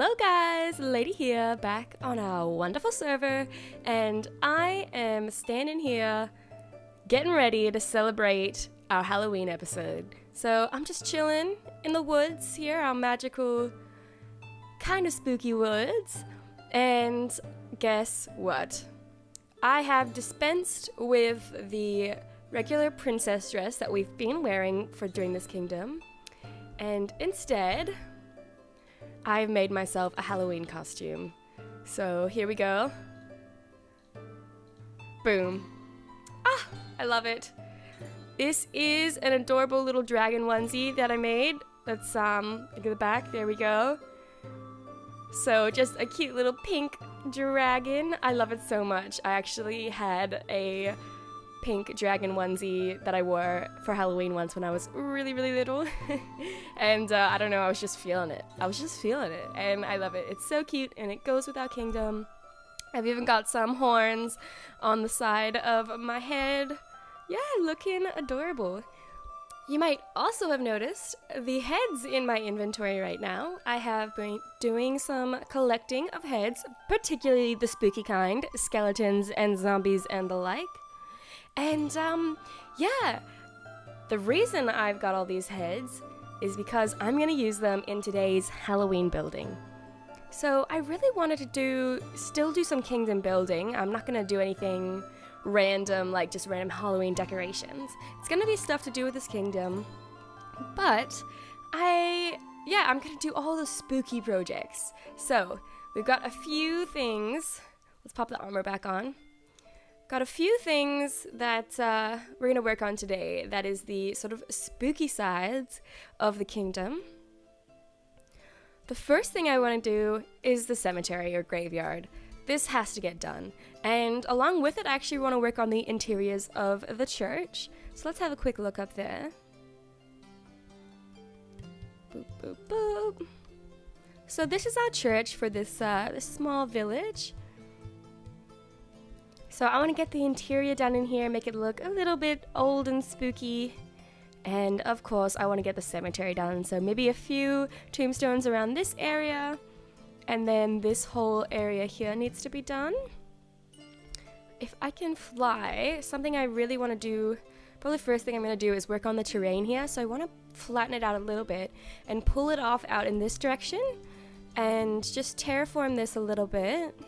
Hello guys, Lady here, back on our wonderful server, and I am standing here getting ready to celebrate our Halloween episode. So I'm just chilling in the woods here, our magical, kind of spooky woods, and guess what? I have dispensed with the regular princess dress that we've been wearing for during this kingdom, and instead I've made myself a Halloween costume. So here we go. Boom. Ah, I love it. This is an adorable little dragon onesie that I made. Let's look at the back. There we go. So just a cute little pink dragon. I love it so much. I actually had a pink dragon onesie that I wore for Halloween once when I was really little. And I don't know, I was just feeling it. And I love it. It's so cute and it goes with our kingdom. I've even got some horns on the side of my head. Yeah, looking adorable. You might also have noticed the heads in my inventory right now. I have been doing some collecting of heads, particularly the spooky kind, skeletons and zombies and the like. And, yeah, the reason I've got all these heads is because I'm going to use them in today's Halloween building. So I really wanted to still do some kingdom building. I'm not going to do anything random, like just random Halloween decorations. It's going to be stuff to do with this kingdom. But I'm going to do all the spooky projects. So we've got a few things. Let's pop the armor back on. Got a few things that we're going to work on today. That is the sort of spooky sides of the kingdom. The first thing I want to do is the cemetery or graveyard. This has to get done. And along with it, I actually want to work on the interiors of the church. So let's have a quick look up there. Boop, boop, boop. So this is our church for this small village. So I want to get the interior done in here, make it look a little bit old and spooky. And of course, I want to get the cemetery done. So maybe a few tombstones around this area. And then this whole area here needs to be done. If I can fly, something I really want to do, probably the first thing I'm going to do is work on the terrain here. So I want to flatten it out a little bit and pull it off out in this direction. And just terraform this a little bit.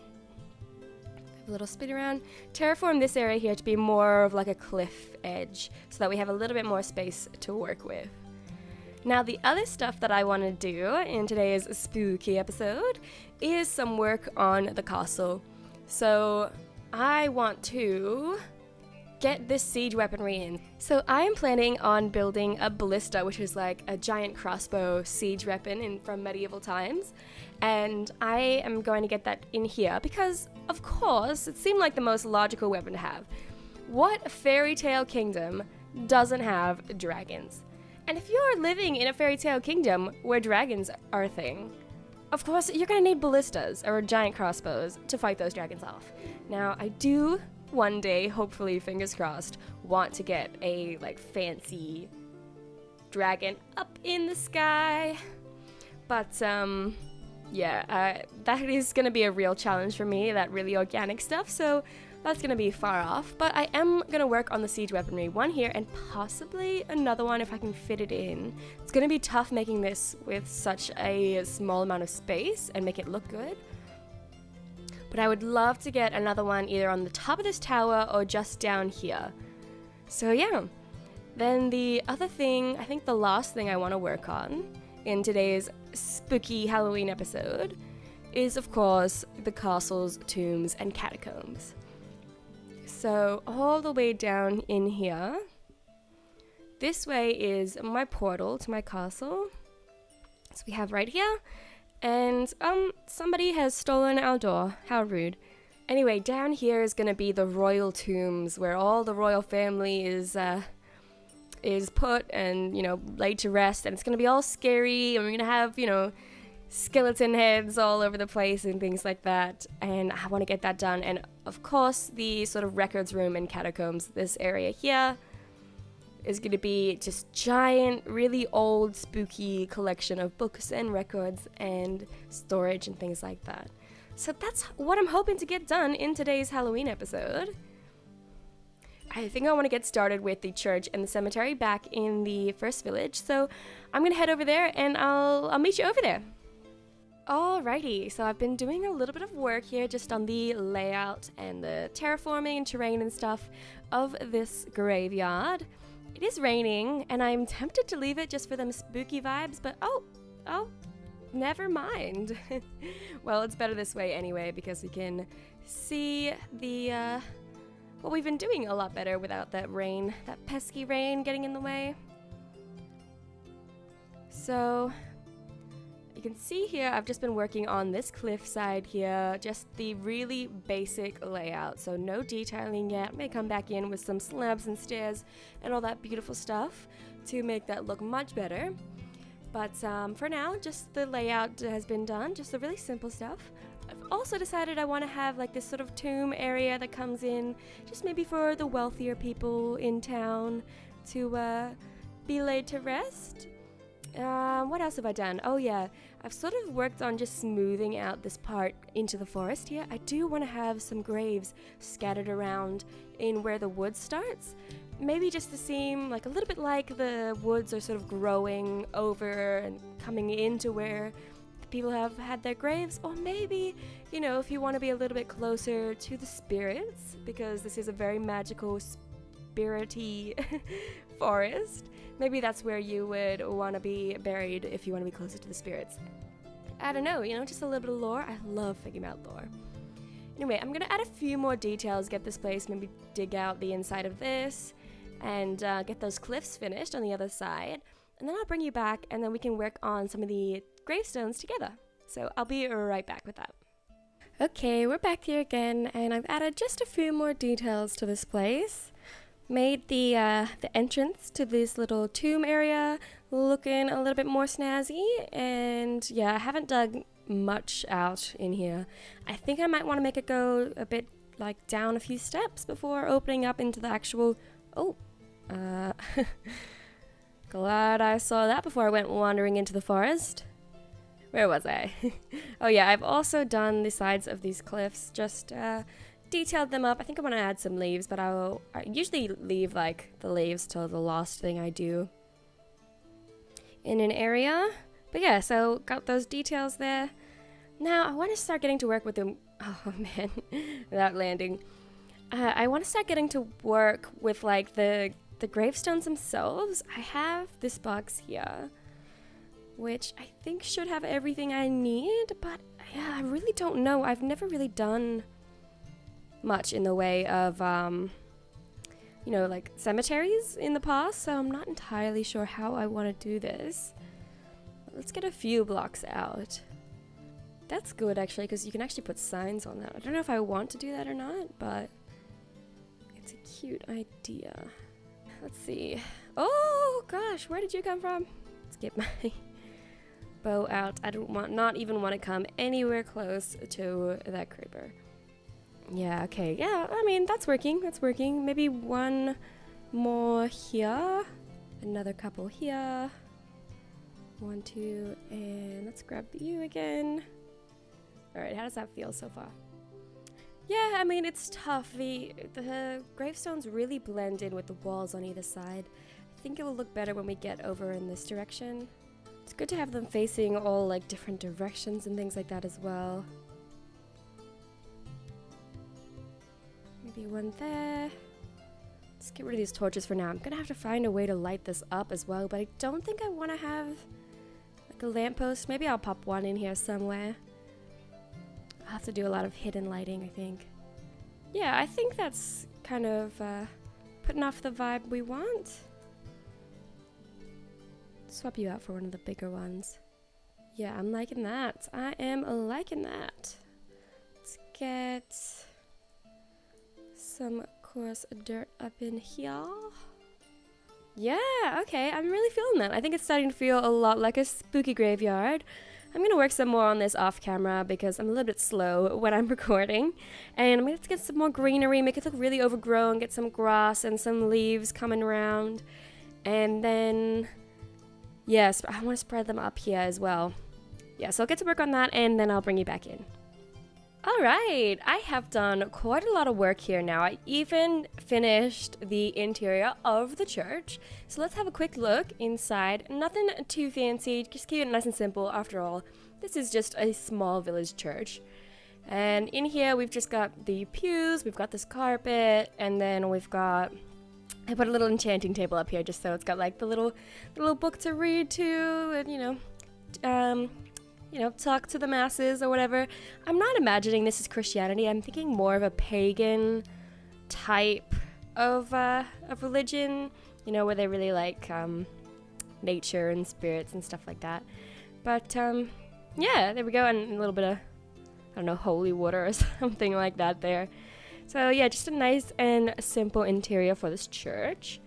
A little spin around. Terraform this area here to be more of like a cliff edge so that we have a little bit more space to work with. Now the other stuff that I want to do in today's spooky episode is some work on the castle. So I want to get this siege weaponry in. So I am planning on building a ballista, which is like a giant crossbow siege weapon from medieval times. And I am going to get that in here because, of course, it seemed like the most logical weapon to have. What fairy tale kingdom doesn't have dragons? And if you're living in a fairy tale kingdom where dragons are a thing, of course, you're going to need ballistas or giant crossbows to fight those dragons off. Now, I do one day, hopefully, fingers crossed, want to get a fancy dragon up in the sky. But that is going to be a real challenge for me, that really organic stuff, so that's going to be far off. But I am going to work on the siege weaponry, one here and possibly another one if I can fit it in. It's going to be tough making this with such a small amount of space and make it look good. But I would love to get another one either on the top of this tower or just down here. So yeah. Then the other thing, I think the last thing I want to work on in today's spooky Halloween episode is, of course, the castles, tombs, and catacombs. So all the way down in here, this way is my portal to my castle. So we have right here. And, somebody has stolen our door. How rude. Anyway, down here is going to be the royal tombs, where all the royal family is put and, laid to rest. And it's going to be all scary, and we're going to have, skeleton heads all over the place and things like that. And I want to get that done. And, of course, the sort of records room and catacombs, this area here. is going to be just giant, really old, spooky collection of books and records and storage and things like that. So that's what I'm hoping to get done in today's Halloween episode. I think I want to get started with the church and the cemetery back in the first village, so I'm going to head over there and I'll meet you over there. Alrighty, so I've been doing a little bit of work here just on the layout and the terraforming and terrain and stuff of this graveyard. It is raining and I'm tempted to leave it just for them spooky vibes, but oh, never mind. Well, it's better this way anyway because we can see the, well, we've been doing a lot better without that rain, that pesky rain getting in the way. So you can see here, I've just been working on this cliffside here, just the really basic layout, so no detailing yet. I may come back in with some slabs and stairs and all that beautiful stuff to make that look much better. But for now, just the layout has been done, just the really simple stuff. I've also decided I want to have like this sort of tomb area that comes in, just maybe for the wealthier people in town to be laid to rest. What else have I done? Oh yeah, I've sort of worked on just smoothing out this part into the forest here. I do want to have some graves scattered around in where the wood starts. Maybe just to seem like a little bit like the woods are sort of growing over and coming into where people have had their graves. Or maybe, you know, if you want to be a little bit closer to the spirits, because this is a very magical, spirity forest. Maybe that's where you would want to be buried if you want to be closer to the spirits. I don't know, you know, just a little bit of lore. I love figuring out lore. Anyway, I'm going to add a few more details, get this place, maybe dig out the inside of this, and get those cliffs finished on the other side. And then I'll bring you back, and then we can work on some of the gravestones together. So I'll be right back with that. Okay, we're back here again, and I've added just a few more details to this place. Made the entrance to this little tomb area looking a little bit more snazzy, and yeah, I haven't dug much out in here. I think I might want to make it go a bit like down a few steps before opening up into the actual, glad I saw that before I went wandering into the forest. Where was I? Oh yeah, I've also done the sides of these cliffs, just detailed them up. I think I want to add some leaves, but I usually leave like the leaves till the last thing I do in an area. But yeah, so got those details there. Now I want to start getting to work with them. Oh man, without landing. I want to start getting to work with like the gravestones themselves. I have this box here, which I think should have everything I need, but yeah, I really don't know. I've never really done much in the way of, you know, like cemeteries in the past, so I'm not entirely sure how I want to do this. Let's get a few blocks out. That's good, actually, because you can actually put signs on that. I don't know if I want to do that or not, but it's a cute idea. Let's see. Oh, gosh, where did you come from? Let's get my bow out. I not even want to come anywhere close to that creeper. Yeah, okay. Yeah, I mean, that's working. That's working. Maybe one more here. Another couple here. 1, 2, and let's grab you again. Alright, how does that feel so far? Yeah, I mean, it's tough. The gravestones really blend in with the walls on either side. I think it will look better when we get over in this direction. It's good to have them facing all, like, different directions and things like that as well. Maybe one there. Let's get rid of these torches for now. I'm gonna have to find a way to light this up as well, but I don't think I want to have like a lamppost. Maybe I'll pop one in here somewhere. I'll have to do a lot of hidden lighting, I think. Yeah, I think that's kind of putting off the vibe we want. Swap you out for one of the bigger ones. Yeah, I'm liking that. I am liking that. Let's get some coarse dirt up in here. Yeah, okay, I'm really feeling that. I think it's starting to feel a lot like a spooky graveyard. I'm gonna work some more on this off camera because I'm a little bit slow when I'm recording. And I'm gonna get some more greenery, make it look really overgrown, get some grass and some leaves coming around. And then, yes, I want to spread them up here as well. Yeah, so I'll get to work on that and then I'll bring you back in. All right, I have done quite a lot of work here now. I even finished the interior of the church. So let's have a quick look inside. Nothing too fancy, just keep it nice and simple. After all, this is just a small village church. And in here, we've just got the pews, we've got this carpet, and then we've got, I put a little enchanting table up here just so it's got like the little book to read to, and talk to the masses or whatever. I'm not imagining this is Christianity. I'm thinking more of a pagan type of religion, where they really like nature and spirits and stuff like that. But yeah, there we go, and a little bit of, I don't know, holy water or something like that there. So yeah, just a nice and simple interior for this church.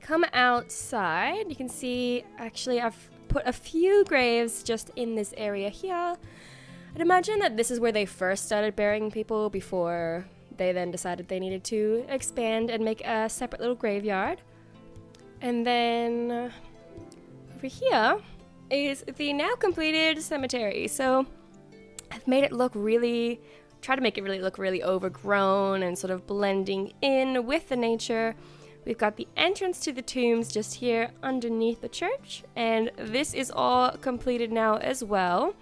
Come outside, you can see, actually I've put a few graves just in this area here. I'd imagine that this is where they first started burying people before they then decided they needed to expand and make a separate little graveyard. And then over here is the now completed cemetery. So I've made it look try to make it really look really overgrown and sort of blending in with the nature. We've got the entrance to the tombs just here underneath the church, and this is all completed now as well.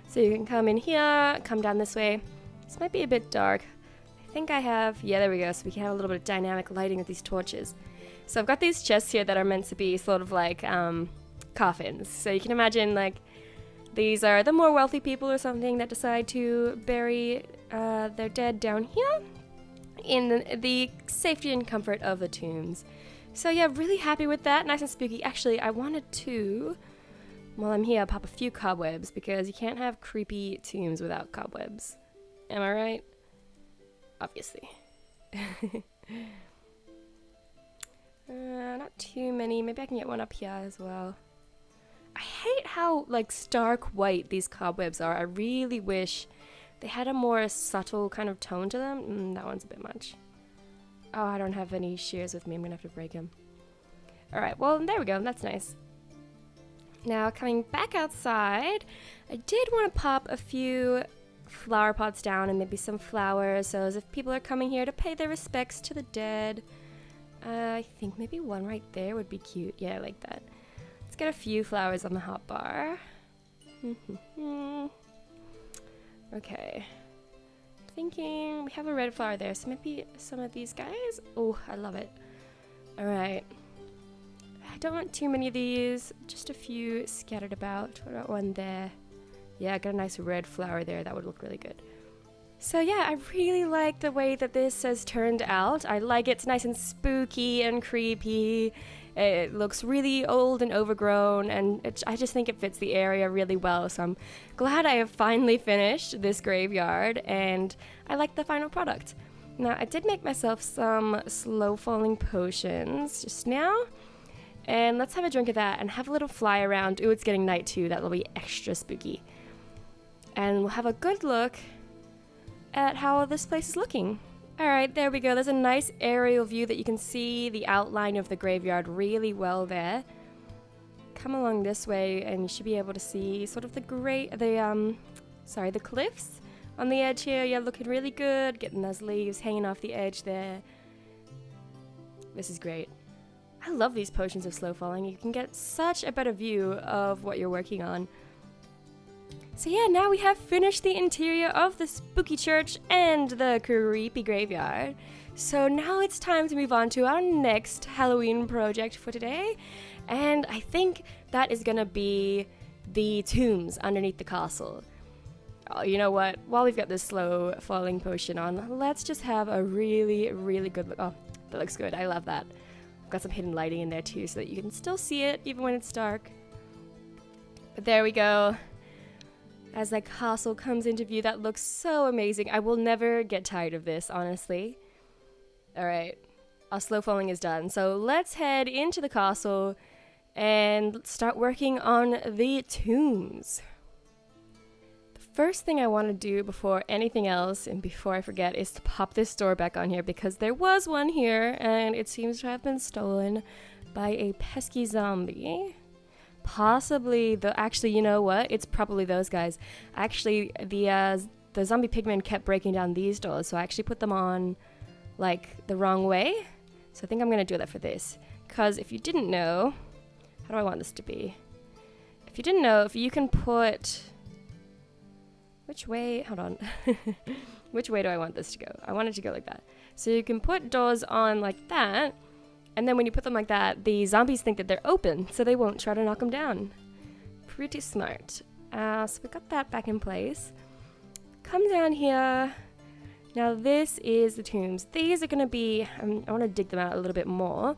So you can come in here, come down this way. This might be a bit dark. I think I have, yeah, there we go. So we can have a little bit of dynamic lighting with these torches. So I've got these chests here that are meant to be sort of like coffins. So you can imagine like these are the more wealthy people or something that decide to bury their dead down here in the safety and comfort of the tombs. So yeah, really happy with that. Nice and spooky. Actually, I wanted to, while I'm here, pop a few cobwebs because you can't have creepy tombs without cobwebs. Am I right? Obviously. Not too many. Maybe I can get one up here as well. I hate how like stark white these cobwebs are. I really wish they had a more subtle kind of tone to them. That one's a bit much. Oh, I don't have any shears with me. I'm gonna have to break them. Alright, well, there we go. That's nice. Now, coming back outside, I did want to pop a few flower pots down and maybe some flowers, so as if people are coming here to pay their respects to the dead. I think maybe one right there would be cute. Yeah, I like that. Let's get a few flowers on the hot bar. Okay. Thinking we have a red flower there, so maybe some of these guys. Oh, I love it. Alright. I don't want too many of these, just a few scattered about. What about one there? Yeah, I got a nice red flower there. That would look really good. So yeah, I really like the way that this has turned out. I like it's nice and spooky and creepy. It looks really old and overgrown, and I just think it fits the area really well. So I'm glad I have finally finished this graveyard, and I like the final product. Now, I did make myself some slow-falling potions just now, and let's have a drink of that and have a little fly around. Ooh, it's getting night too. That will be extra spooky. And we'll have a good look at how this place is looking. Alright, there we go. There's a nice aerial view that you can see the outline of the graveyard really well there. Come along this way and you should be able to see sort of the cliffs on the edge here. Yeah, looking really good. Getting those leaves hanging off the edge there. This is great. I love these potions of slow falling. You can get such a better view of what you're working on. So yeah, now we have finished the interior of the spooky church and the creepy graveyard. So now it's time to move on to our next Halloween project for today. And I think that is gonna be the tombs underneath the castle. Oh, you know what? While we've got this slow falling potion on, let's just have a really, really good look. Oh, that looks good. I love that. I've got some hidden lighting in there too so that you can still see it even when it's dark. But there we go. As the castle comes into view, that looks so amazing. I will never get tired of this, honestly. Alright, our slow falling is done. So let's head into the castle and start working on the tombs. The first thing I want to do before anything else, and before I forget, is to pop this door back on here because there was one here and it seems to have been stolen by a pesky zombie. Possibly actually, you know what? It's probably those guys. Actually, the zombie pigmen kept breaking down these doors, so I actually put them on like the wrong way. So I think I'm gonna do that for this. Because if you didn't know, how do I want this to be? If you didn't know, if you can put, which way? Hold on. Which way do I want this to go? I want it to go like that. So you can put doors on like that. And then when you put them like that, the zombies think that they're open, so they won't try to knock them down. Pretty smart. So we got that back in place. Come down here. Now this is the tombs. These are going to be, I want to dig them out a little bit more.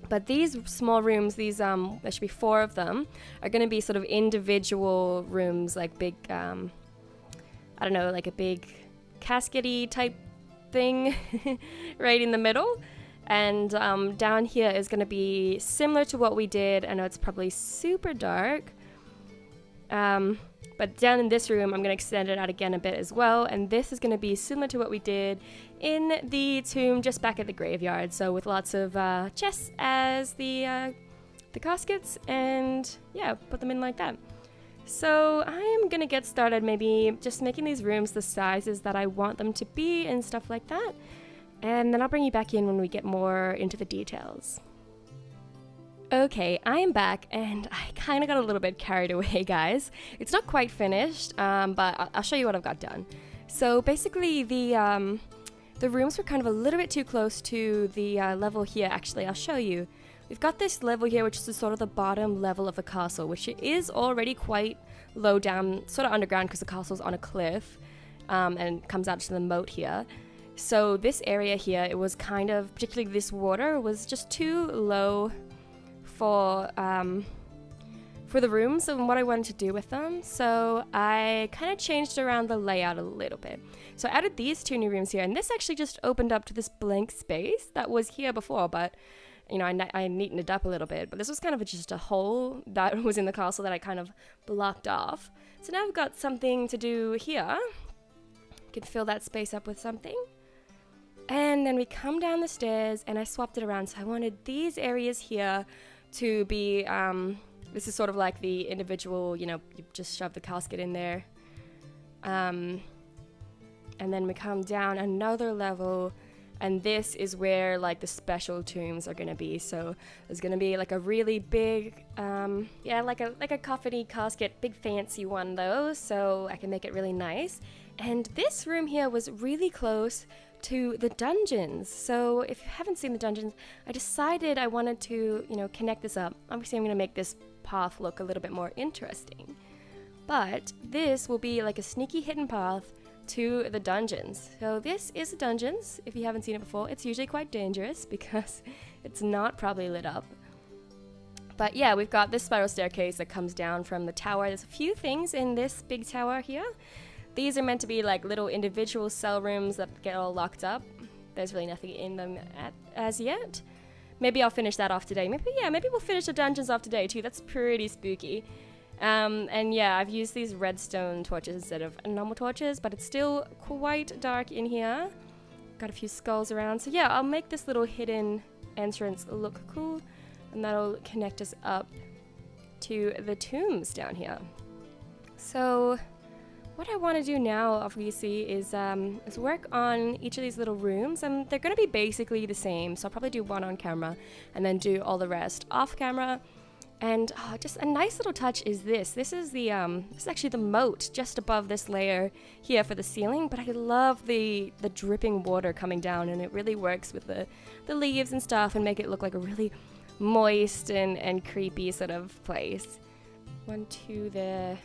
But these small rooms, these, there should be 4 of them, are going to be sort of individual rooms, like big, I don't know, like a big casket-y type thing right in the middle. And down here is going to be similar to what we did. I know it's probably super dark. But down in this room, I'm going to extend it out again a bit as well. And this is going to be similar to what we did in the tomb just back at the graveyard. So with lots of chests as the caskets. And yeah, put them in like that. So I am going to get started maybe just making these rooms the sizes that I want them to be and stuff like that. And then I'll bring you back in when we get more into the details. Okay, I am back, and I kind of got a little bit carried away, guys. It's not quite finished, but I'll show you what I've got done. So basically, the rooms were kind of a little bit too close to the level here. Actually, I'll show you. We've got this level here, which is sort of the bottom level of the castle, which is already quite low down, sort of underground, because the castle's on a cliff, and comes out to the moat here. So this area here, it was kind of, particularly this water, was just too low for the rooms and what I wanted to do with them. So I kind of changed around the layout a little bit. So I added these 2 new rooms here, and this actually just opened up to this blank space that was here before, but you know, I neatened it up a little bit. But this was kind of just a hole that was in the castle that I kind of blocked off. So now I've got something to do here. You can fill that space up with something. And then we come down the stairs, and I swapped it around. So I wanted these areas here to be, this is sort of like the individual, you know, you just shove the casket in there. And then we come down another level, and this is where like the special tombs are going to be. So there's going to be like a really big, yeah, like a coffin-y casket, big fancy one though, so I can make it really nice. And this room here was really close to the dungeons. So if you haven't seen the dungeons, I decided I wanted to, you know, connect this up. Obviously, I'm going to make this path look a little bit more interesting. But this will be like a sneaky hidden path to the dungeons. So this is the dungeons. If you haven't seen it before, it's usually quite dangerous because it's not properly lit up. But yeah, we've got this spiral staircase that comes down from the tower. There's a few things in this big tower here. These are meant to be like little individual cell rooms that get all locked up. There's really nothing in them as yet. Maybe I'll finish that off today. Maybe we'll finish the dungeons off today too. That's pretty spooky. And yeah, I've used these redstone torches instead of normal torches, but it's still quite dark in here. Got a few skulls around. So yeah, I'll make this little hidden entrance look cool, and that'll connect us up to the tombs down here. So what I want to do now, obviously, is work on each of these little rooms. They're going to be basically the same, so I'll probably do one on camera and then do all the rest off camera. And just a nice little touch is this. This is actually the moat just above this layer here for the ceiling, but I love the dripping water coming down, and it really works with the leaves and stuff and make it look like a really moist and creepy sort of place. 1, 2, there.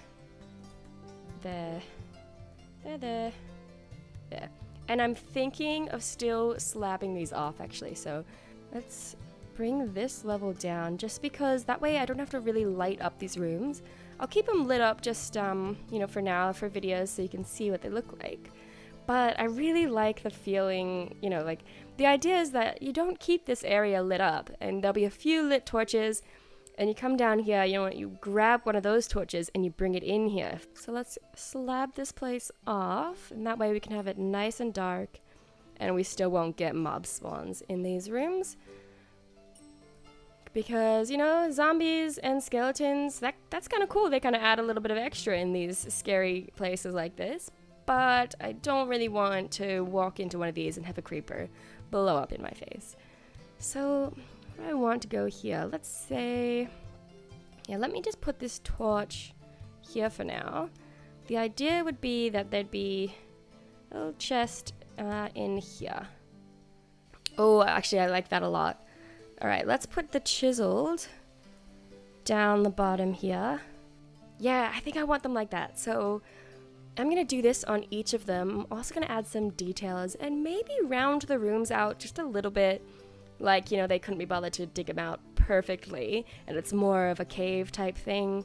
And I'm thinking of still slabbing these off actually, so let's bring this level down just because that way I don't have to really light up these rooms. I'll keep them lit up just you know, for now, for videos, so you can see what they look like. But I really like the feeling, you know, like the idea is that you don't keep this area lit up, and there'll be a few lit torches. And you come down here, you know what, you grab one of those torches and you bring it in here. So let's slab this place off, and that way we can have it nice and dark, and we still won't get mob spawns in these rooms. because, you know, zombies and skeletons, that's kind of cool. They kind of add a little bit of extra in these scary places like this. But I don't really want to walk into one of these and have a creeper blow up in my face. So I want to go here. Let's say, yeah, let me just put this torch here for now. The idea would be that there'd be a little chest in here. Oh, actually, I like that a lot. All right, let's put the chiseled down the bottom here. Yeah, I think I want them like that. So I'm gonna do this on each of them. I'm also gonna add some details and maybe round the rooms out just a little bit. Like, you know, they couldn't be bothered to dig them out perfectly, and it's more of a cave type thing.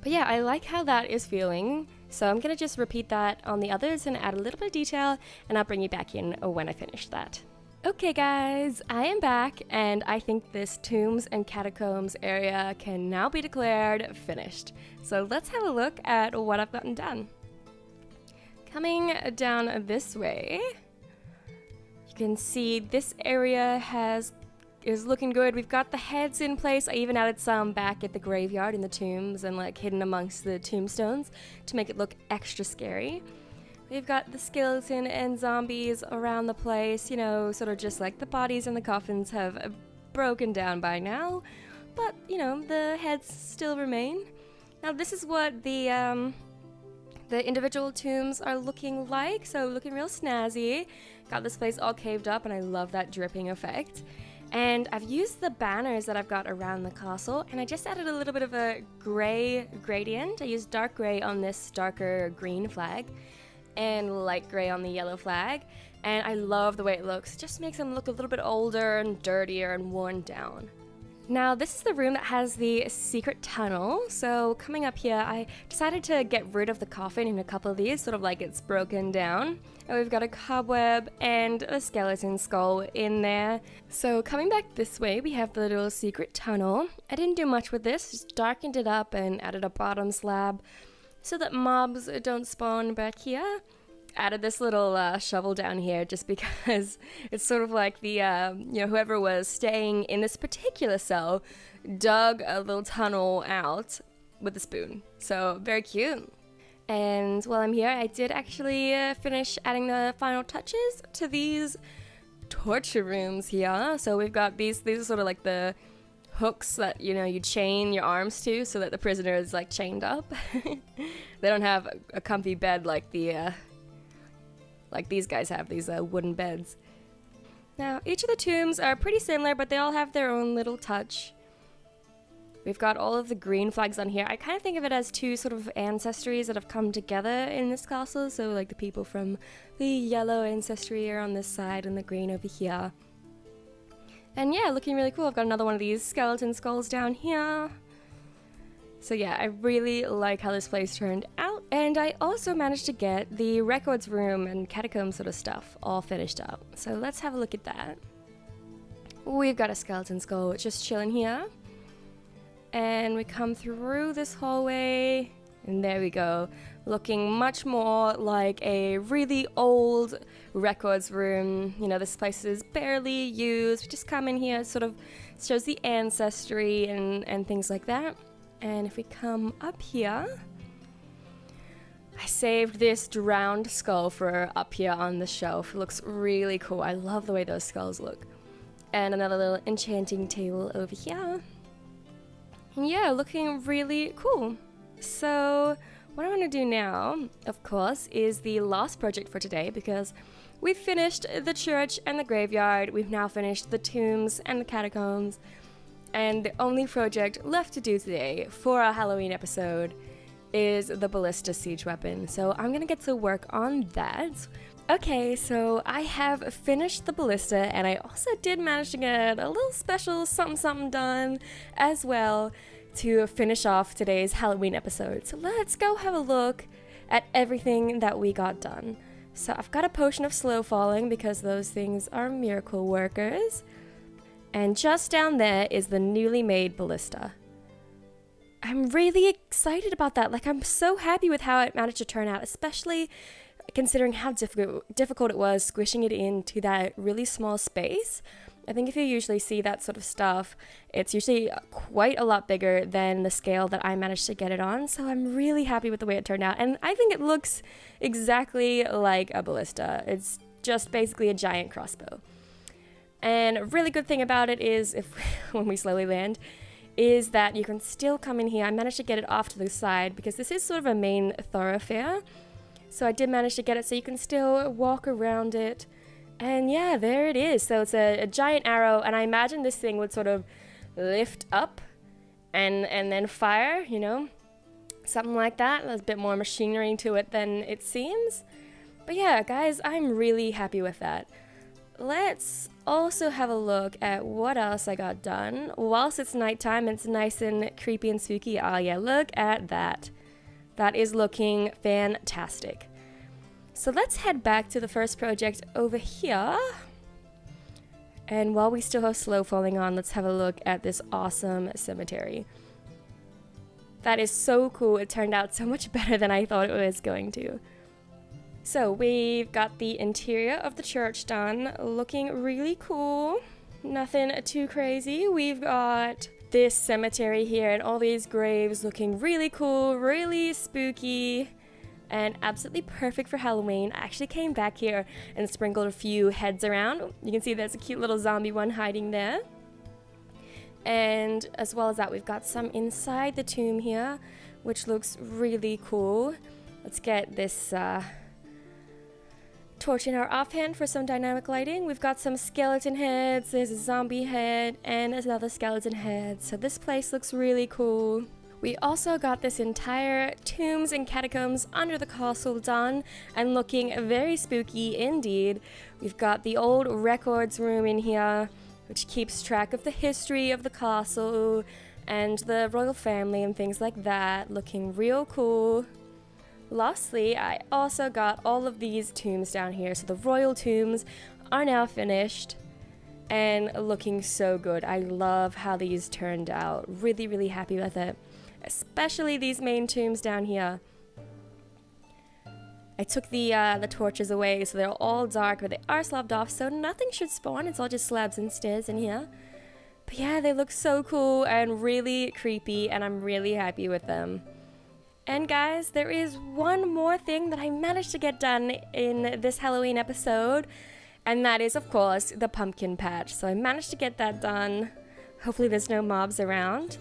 But yeah, I like how that is feeling. So I'm gonna just repeat that on the others and add a little bit of detail, and I'll bring you back in when I finish that. Okay guys, I am back, and I think this tombs and catacombs area can now be declared finished. So let's have a look at what I've gotten done. Coming down this way, you can see this area is looking good. We've got the heads in place. I even added some back at the graveyard in the tombs and like hidden amongst the tombstones to make it look extra scary. We've got the skeleton and zombies around the place, you know, sort of just like the bodies in the coffins have broken down by now, but, you know, the heads still remain. Now this is what the individual tombs are looking like, so looking real snazzy. Got this place all caved up, and I love that dripping effect. And I've used the banners that I've got around the castle, and I just added a little bit of a gray gradient. I used dark gray on this darker green flag, and light gray on the yellow flag, and I love the way it looks. It just makes them look a little bit older and dirtier and worn down. Now this is the room that has the secret tunnel, so coming up here I decided to get rid of the coffin in a couple of these, sort of like it's broken down. And we've got a cobweb and a skeleton skull in there. So coming back this way we have the little secret tunnel. I didn't do much with this, just darkened it up and added a bottom slab so that mobs don't spawn back here. Added this little shovel down here just because it's sort of like the, you know, whoever was staying in this particular cell dug a little tunnel out with a spoon. So very cute. And while I'm here, I did actually finish adding the final touches to these torture rooms here. So we've got these are sort of like the hooks that, you know, you chain your arms to so that the prisoner is like chained up. They don't have a comfy bed like the like these guys have, these wooden beds. Now, each of the tombs are pretty similar, but they all have their own little touch. We've got all of the green flags on here. I kind of think of it as two sort of ancestries that have come together in this castle. So like the people from the yellow ancestry are on this side and the green over here. And yeah, looking really cool. I've got another one of these skeleton skulls down here. So yeah, I really like how this place turned out. And I also managed to get the records room and catacomb sort of stuff all finished up. So let's have a look at that. We've got a skeleton skull just chilling here. And we come through this hallway, and there we go. Looking much more like a really old records room. You know, this place is barely used. We just come in here, it sort of shows the ancestry and things like that. And if we come up here, I saved this drowned skull for up here on the shelf. It looks really cool. I love the way those skulls look. And another little enchanting table over here. And yeah, looking really cool. So what I want to do now, of course, is the last project for today, because we've finished the church and the graveyard. We've now finished the tombs and the catacombs. And the only project left to do today for our Halloween episode is the ballista siege weapon. So I'm gonna get to work on that. Okay, so I have finished the ballista, and I also did manage to get a little special something done as well to finish off today's Halloween episode. So let's go have a look at everything that we got done. So I've got a potion of slow falling because those things are miracle workers. And just down there is the newly made ballista. I'm really excited about that. Like, I'm so happy with how it managed to turn out, especially considering how difficult it was squishing it into that really small space. I think if you usually see that sort of stuff, it's usually quite a lot bigger than the scale that I managed to get it on. So I'm really happy with the way it turned out. And I think it looks exactly like a ballista. It's just basically a giant crossbow. And a really good thing about it is, when we slowly land, is that you can still come in here. I managed to get it off to the side because this is sort of a main thoroughfare. So I did manage to get it so you can still walk around it. And yeah, there it is. So it's a giant arrow, and I imagine this thing would sort of lift up and then fire, you know? Something like that. There's a bit more machinery to it than it seems. But yeah, guys, I'm really happy with that. Let's also have a look at what else I got done. Whilst it's nighttime, it's nice and creepy and spooky. Oh yeah, look at that. That is looking fantastic. So let's head back to the first project over here. And while we still have slow falling on, let's have a look at this awesome cemetery. That is so cool. It turned out so much better than I thought it was going to. So we've got the interior of the church done, looking really cool. Nothing too crazy. We've got this cemetery here and all these graves looking really cool, really spooky, and absolutely perfect for Halloween. I actually came back here and sprinkled a few heads around. You can see there's a cute little zombie one hiding there. And as well as that, we've got some inside the tomb here, which looks really cool. Let's get this torch in our offhand for some dynamic lighting. We've got some skeleton heads, there's a zombie head, and another skeleton head. So this place looks really cool. We also got this entire tombs and catacombs under the castle done and looking very spooky indeed. We've got the old records room in here, which keeps track of the history of the castle and the royal family and things like that, looking real cool. Lastly, I also got all of these tombs down here. So the royal tombs are now finished and looking so good. I love how these turned out. Really, really happy with it. Especially these main tombs down here. I took the torches away, so they're all dark, but they are slabbed off, so nothing should spawn. It's all just slabs and stairs in here. But yeah, they look so cool and really creepy, and I'm really happy with them. And guys, there is one more thing that I managed to get done in this Halloween episode, and that is, of course, the pumpkin patch. So I managed to get that done. Hopefully there's no mobs around.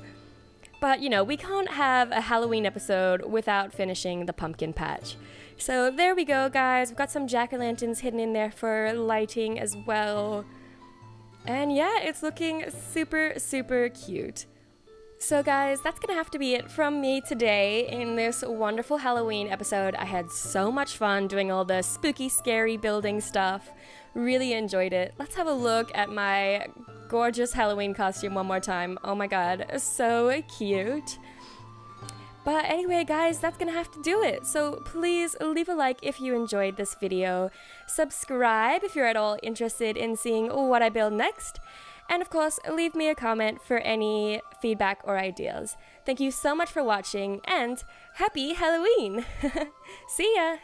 But, you know, we can't have a Halloween episode without finishing the pumpkin patch. So there we go, guys. We've got some jack-o'-lanterns hidden in there for lighting as well. And yeah, it's looking super, super cute. So guys, that's gonna have to be it from me today in this wonderful Halloween episode. I had so much fun doing all the spooky, scary building stuff. Really enjoyed it. Let's have a look at my gorgeous Halloween costume one more time. Oh my god, so cute. But anyway, guys, that's gonna have to do it. So please leave a like if you enjoyed this video. Subscribe if you're at all interested in seeing what I build next. And of course, leave me a comment for any feedback or ideas. Thank you so much for watching, and happy Halloween! See ya!